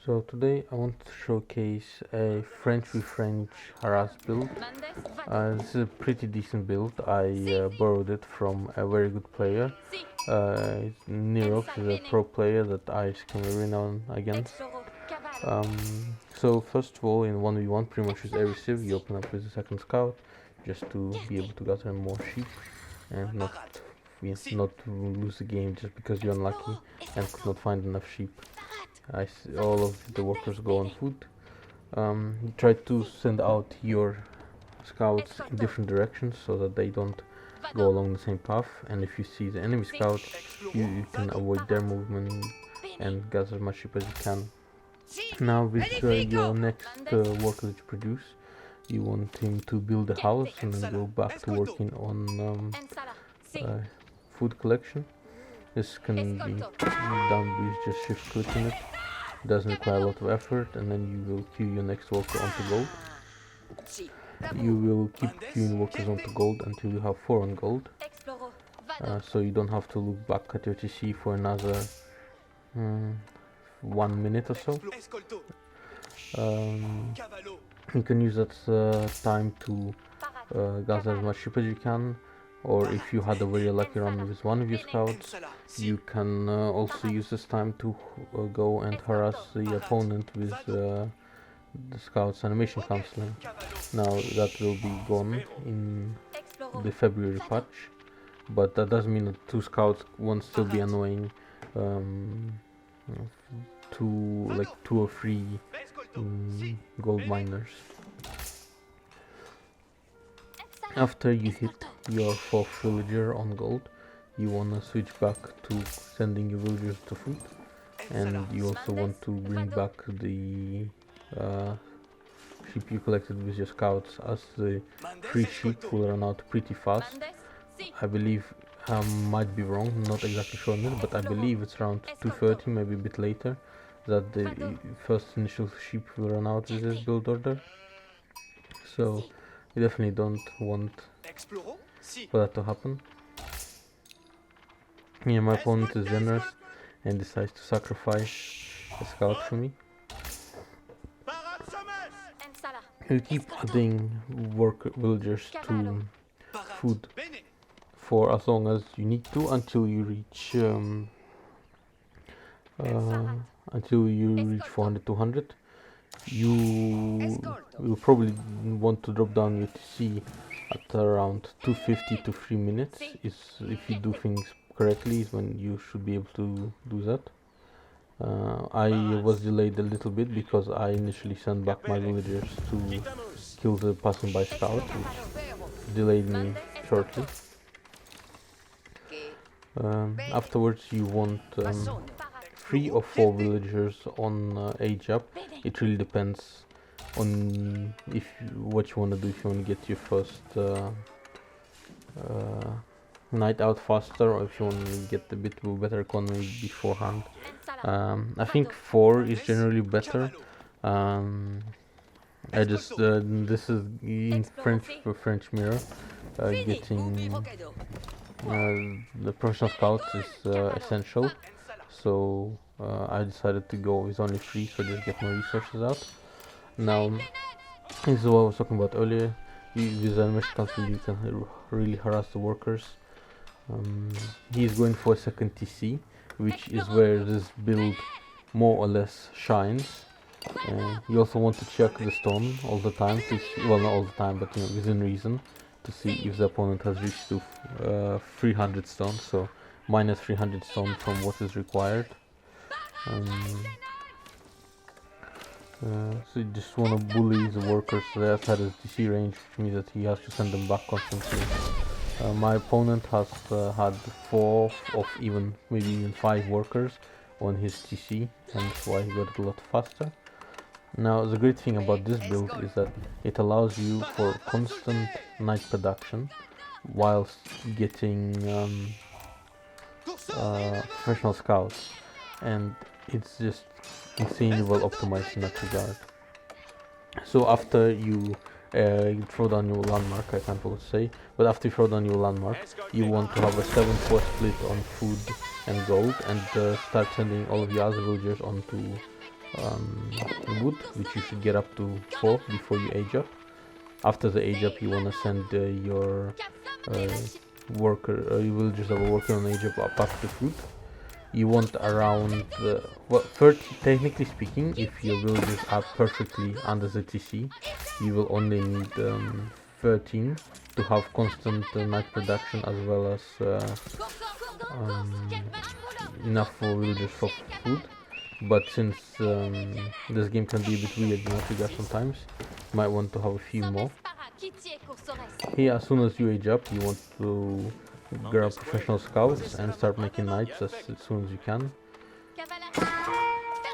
So today I want to showcase a French with French HARASS build. This is a pretty decent build. I borrowed it from a very good player. Nerox is a pro player that I can renown against. So first of all, in 1v1, pretty much with every civ, you open up with a second scout just to be able to gather more sheep and not lose the game just because you're unlucky and could not find enough sheep. I see all of the workers go on food. You try to send out your scouts in different directions so that they don't go along the same path, and if you see the enemy scout, you can avoid their movement and gather as much sheep as you can. Now with your next worker that you produce, you want him to build a house and then go back to working on food collection. This can be done with just shift clicking it. It doesn't require a lot of effort, and then you will queue your next worker onto gold. You will keep queuing workers onto gold until you have 4 on gold. So you don't have to look back at your TC for another 1 minute or so. You can use that time to gather as much sheep as you can, or if you had a very lucky run with one of your scouts, you can also use this time to go and harass the opponent with the scouts animation cancelling. Now that will be gone in the February patch, but that doesn't mean that 2 scouts won't still be annoying. 2 or 3 gold miners. After you hit your 4th villager on gold, you wanna switch back to sending your villagers to food, and you also want to bring back the sheep you collected with your scouts, as the free sheep will run out pretty fast. I believe, might be wrong, not exactly sure on it, but I believe it's around 2:30, maybe a bit later, that the first initial sheep will run out with this build order. So you definitely don't want for that to happen. Yeah, my opponent is generous and decides to sacrifice a scout for me. You keep adding villagers to food for as long as you need to until you reach 400, 200. You will probably want to drop down your TC at around 250 to 3 minutes. If you do things correctly, is when you should be able to do that. I was delayed a little bit because I initially sent back my villagers to kill the passing by scout, which delayed me shortly. Afterwards you want 3 or 4 villagers on age up. It really depends on what you want to do. If you want to get your first night out faster, or if you want to get a bit better economy beforehand. I think 4 is generally better. I just this is in French mirror. Getting the professional scouts is essential. So I decided to go with only 3, so just get more resources out. Now, this is what I was talking about earlier. With animation cancel, you can really harass the workers. He's going for a second TC, which is where this build more or less shines. You also want to check the stone all the time to see, well, not all the time, but within reason, to see if the opponent has reached to 300 stone. So minus 300 stone from what is required. So you just want to bully the workers outside his DC range, which means that he has to send them back constantly. My opponent has had 4 of maybe even 5 workers on his TC, and that's why he got it a lot faster. Now the great thing about this build is that it allows you for constant night production whilst getting professional scouts, and it's just insanely well optimized in that regard. So after you throw down your landmark, I can't what to say, but after you throw down your landmark, you want to have a 7-4 split on food and gold, and start sending all of your other villagers onto wood, which you should get up to 4 before you age up. After the age up, you want to send your worker, you will just have a worker on age up to food. You want around, well, 30, technically speaking, if your villages are perfectly under the TC, you will only need 13 to have constant night production, as well as enough for villagers for food. But since this game can be a bit weird in that regard sometimes, you might want to have a few more. Here, as soon as you age up, you want to grab professional scouts and start making knights as soon as you can.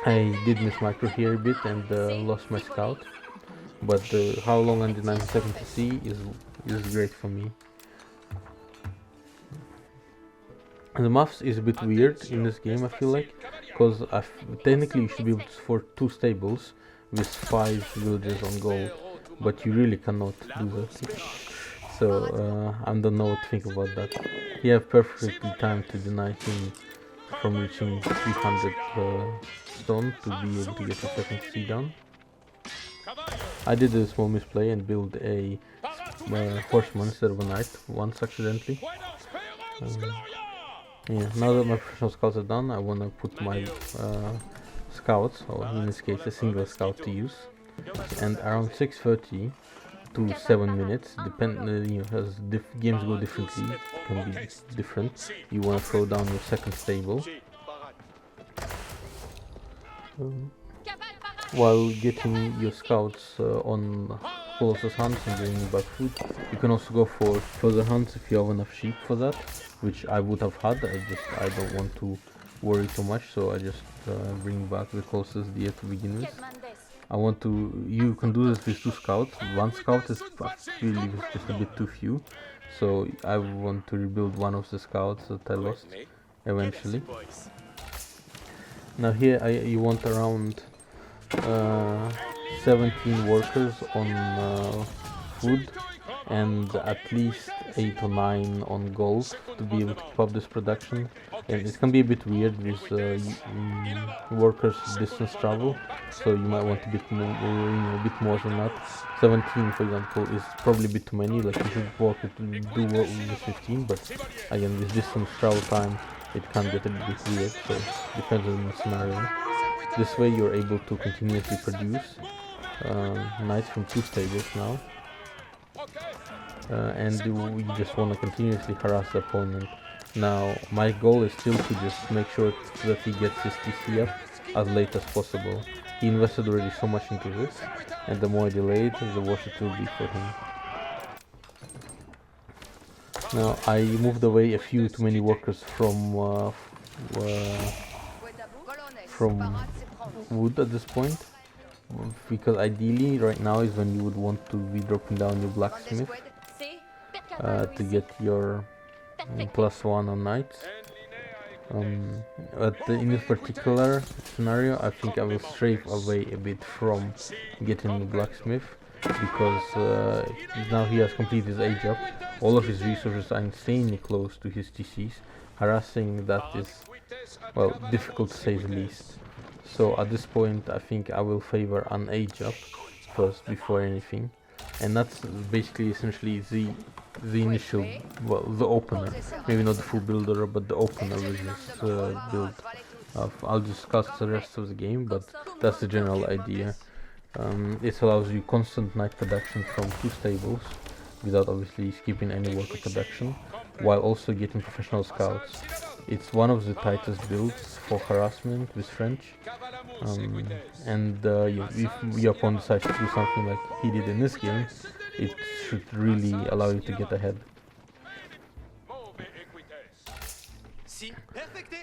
I did miss micro here a bit and lost my scout, but how long until 90 seconds to see is great for me. And the maths is a bit weird in this game, I feel like, because technically you should be able to afford 2 stables with 5 villagers on gold, but you really cannot do that. So I don't know what to think about that. You have perfectly timed to deny him from reaching 300 stone to be able to get the second C down. I did a small misplay and built a horseman instead of a knight once accidentally. Yeah, now that my professional scouts are done, I want to put my scouts, or in this case a single scout, to use. And around 6:30 to 7 minutes, as games go differently, can be different. You want to throw down your second stable. While getting your scouts on closest hunts and bringing back food, you can also go for further hunts if you have enough sheep for that, which I would have had. I don't want to worry too much, so I just bring back the closest deer to begin with. You can do this with 2 scouts. 1 scout is really just a bit too few, so I want to rebuild one of the scouts that I lost eventually. Now here you want around 17 workers on food and at least 8 or 9 on gold to be able to keep up this production. And it can be a bit weird with workers distance travel, so you might want a bit more than that. 17, for example, is probably a bit too many. Like, you should do work with 15, but again, with distance travel time, it can get a bit weird, so it depends on the scenario. This way you're able to continuously produce knights from 2 stages now. And we just want to continuously harass the opponent. Now my goal is still to just make sure that he gets his TC up as late as possible. He invested already so much into this, and the more I delay it, the worse it will be for him. Now I moved away a few too many workers from wood at this point, because ideally right now is when you would want to be dropping down your blacksmith to get your +1 on knights. But in this particular scenario, I think I will strafe away a bit from getting the blacksmith, because now he has completed his age up. All of his resources are insanely close to his TCs. Harassing that is, well, difficult to say the least. So at this point I think I will favor an age up first before anything, and that's basically essentially the initial, well, the opener, maybe not the full builder, but the opener with this build. I'll discuss the rest of the game, but that's the general idea. It allows you constant night production from 2 stables without obviously skipping any worker production, while also getting professional scouts. It's one of the tightest builds for harassment with French, and if your opponent decides to do something like he did in this game, it should really allow you to get ahead.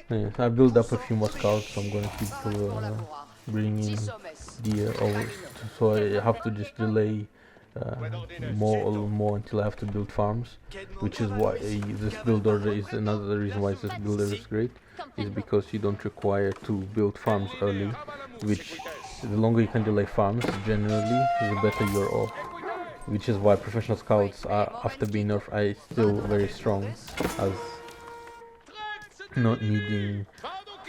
Yes, I built up a few more scouts, so I'm going to keep bringing deer over, so I have to just delay more until I have to build farms, which is why this builder is another reason why this builder is great, is because you don't require to build farms early, which the longer you can delay farms generally, the better you're off. Which is why professional scouts are, after being nerfed, are still very strong, as not needing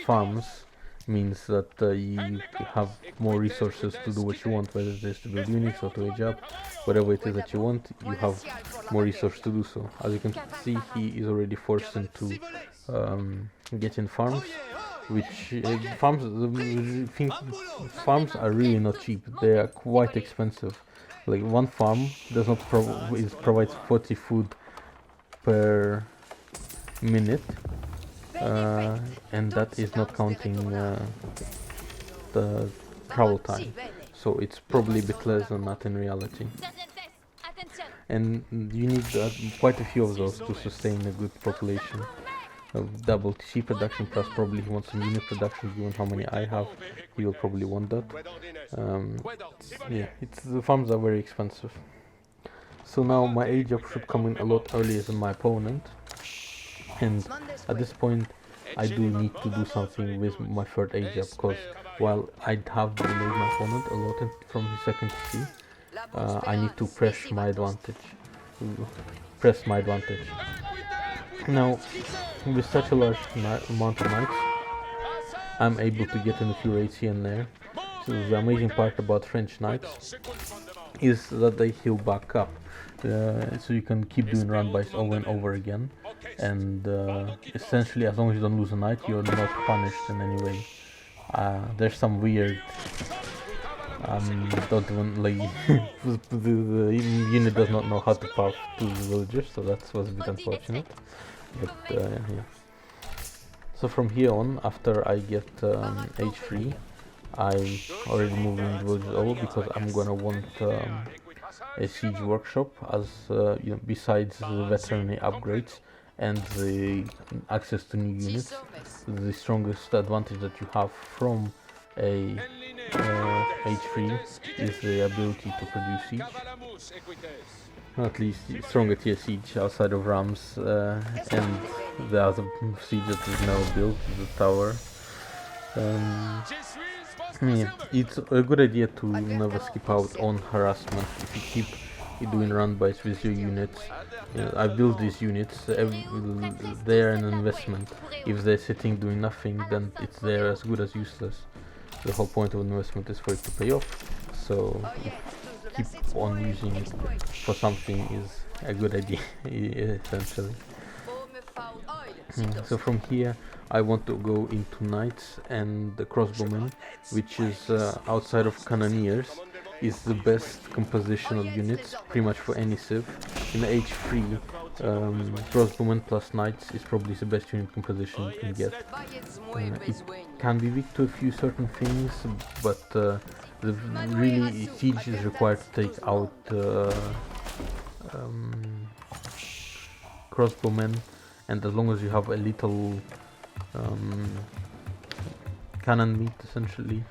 farms means that you have more resources to do what you want, whether it is to build units or to age up, whatever it is that you want, you have more resources to do so. As you can see, he is already forced into getting farms, which farms are really not cheap. They are quite expensive. Like one farm does not provides 40 food per minute, and that is not counting the travel time, so it's probably a bit less than that in reality. And you need quite a few of those to sustain a good population. Double TC production, plus probably he wants some unit production. Given how many I have, he will probably want that. Yeah, the farms are very expensive. So now my age up should come in a lot earlier than my opponent, and at this point I do need to do something with my third age up, because while I'd have delayed my opponent a lot from his second TC, I need to press my advantage. Now, with such a large amount of knights, I'm able to get in a few raids here and there. So the amazing part about French knights is that they heal back up, so you can keep doing run-bys over and over again, and essentially as long as you don't lose a knight, you're not punished in any way. There's some weird don't even like the unit does not know how to path to the villagers, so that was a bit unfortunate, but yeah. So from here on, after I get H3, I already move in the villages over, because I'm gonna want a siege workshop, as you know, besides the veterinary upgrades and the access to new units, the strongest advantage that you have from a H3 is the ability to produce siege, at least stronger tier siege outside of Rams, and the other siege that is now built, the tower. Yeah, it's a good idea to never skip out on harassment if you keep doing run-bys with your units. I build these units, they're an investment. If they're sitting doing nothing, then they're as good as useless. The whole point of an investment is for it to pay off, so keep on using it for something is a good idea, essentially. So from here I want to go into knights and the crossbowmen, which is outside of cannoneers, is the best composition of units pretty much for any civ. In H3, crossbowmen plus knights is probably the best unit composition you can get. It can be weak to a few certain things, but really siege is required to take out crossbowmen, and as long as you have a little cannon meat essentially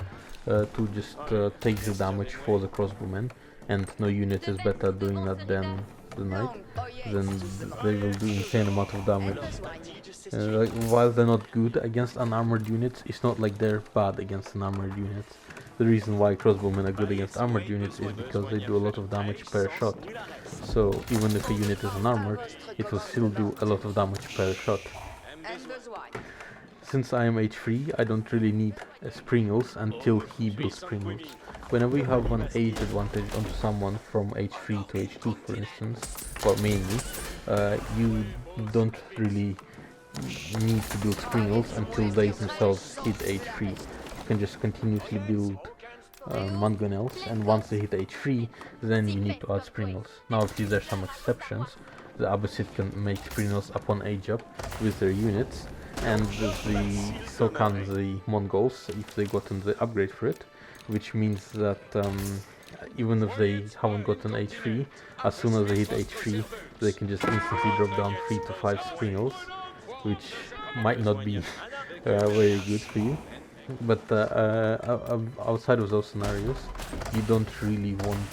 to just take the damage for the crossbowmen, and no unit is better doing that than the knight, then they will do insane amount of damage. Like, while they're not good against unarmored units, it's not like they're bad against unarmored units. The reason why crossbowmen are good against armored units is because they do a lot of damage per shot. So even if a unit is unarmored, it will still do a lot of damage per shot. Since I am H3, I don't really need Springles until he builds Springles. Whenever you have an age advantage onto someone from H3 to H2, for instance, well, mainly, you don't really need to build Springles until they themselves hit H3. You can just continuously build mangonels, and once they hit H3, then you need to add Springles. Now, obviously, there's some exceptions. The Abbasid can make Springles upon age up with their units, and so can the Mongols if they gotten the upgrade for it, which means that even if they haven't gotten H3, as soon as they hit H3, they can just instantly drop down 3 to 5 Springles, which might not be very good for you. But outside of those scenarios, you don't really want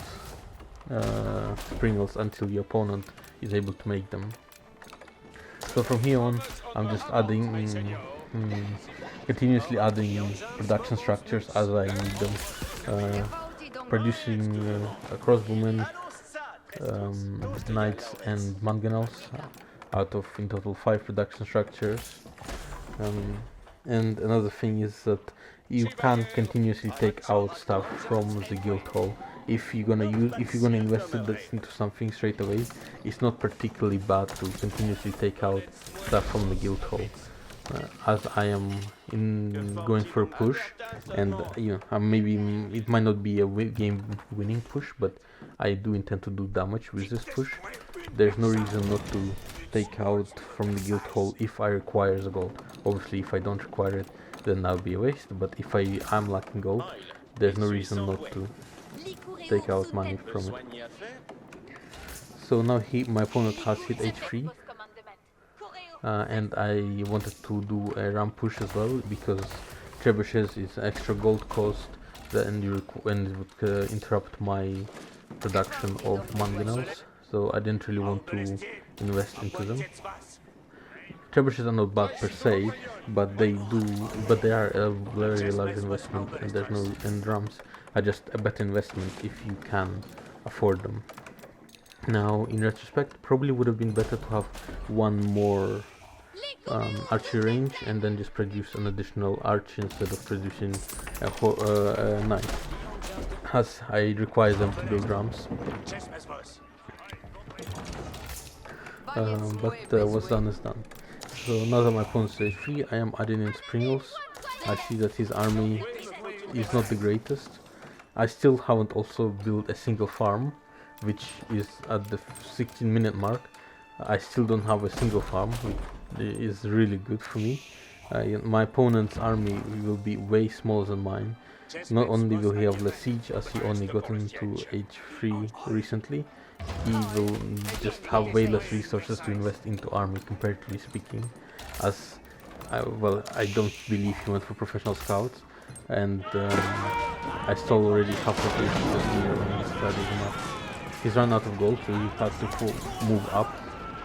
Springles until your opponent is able to make them. So from here on, I'm just adding, continuously adding production structures as I need them. Producing crossbowmen, knights and mangonels out of in total 5 production structures. And another thing is that you can't continuously take out stuff from the guild hall. If you're gonna invest it into something straight away, it's not particularly bad to continuously take out stuff from the guild hall. As I am going for a push, and maybe it might not be a game winning push, but I do intend to do damage with this push. There's no reason not to take out from the guild hall if I require the gold. Obviously, if I don't require it, then that would be a waste, but if I'm lacking gold, there's no reason not to take out money from it. So now my opponent has hit H3, and I wanted to do a ramp push as well, because trebuchets is extra gold cost, and it would interrupt my production of mangonels, so I didn't really want to invest into them. Trebuchets are not bad per se, but they are a very large investment, and there's no end drums are just a better investment if you can afford them. Now, in retrospect, probably would have been better to have one more archery range and then just produce an additional arch instead of producing a knife, as I require them to build drums. But what's done is done. So now that my opponent is free, I am adding in Springles. I see that his army is not the greatest. I still haven't also built a single farm, which is at the 16-minute mark. I still don't have a single farm, which is really good for me. My opponent's army will be way smaller than mine. Not only will he have less siege, as he only got into H3 recently, he will just have way less resources to invest into army, comparatively speaking, as I don't believe he went for professional scouts, and I stole already half of his mirror when he started him up. He's run out of gold, so he had to move up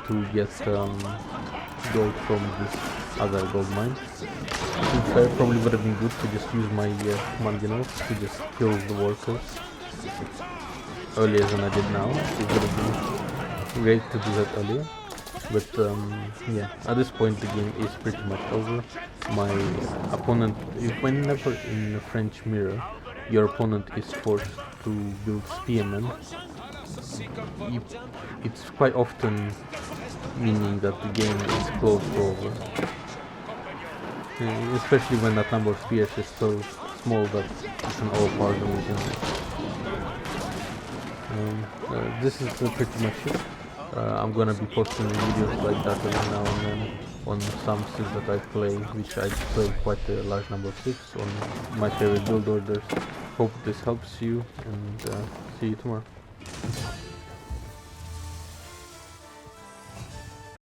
to get gold from this other gold mine. To be fair, probably would have been good to just use my mangonels to just kill the workers earlier than I did now. It would have been great to do that earlier. But yeah, at this point the game is pretty much over. My opponent, whenever in a French mirror, your opponent is forced to build spearmen, it's quite often meaning that the game is close to over. Especially when that number of spears is so small that you can overpower them within it. This is pretty much it. I'm gonna be posting videos like that every now and then on some sieves that I play, which I play quite a large number of sieves on my favorite build orders. Hope this helps you, and see you tomorrow.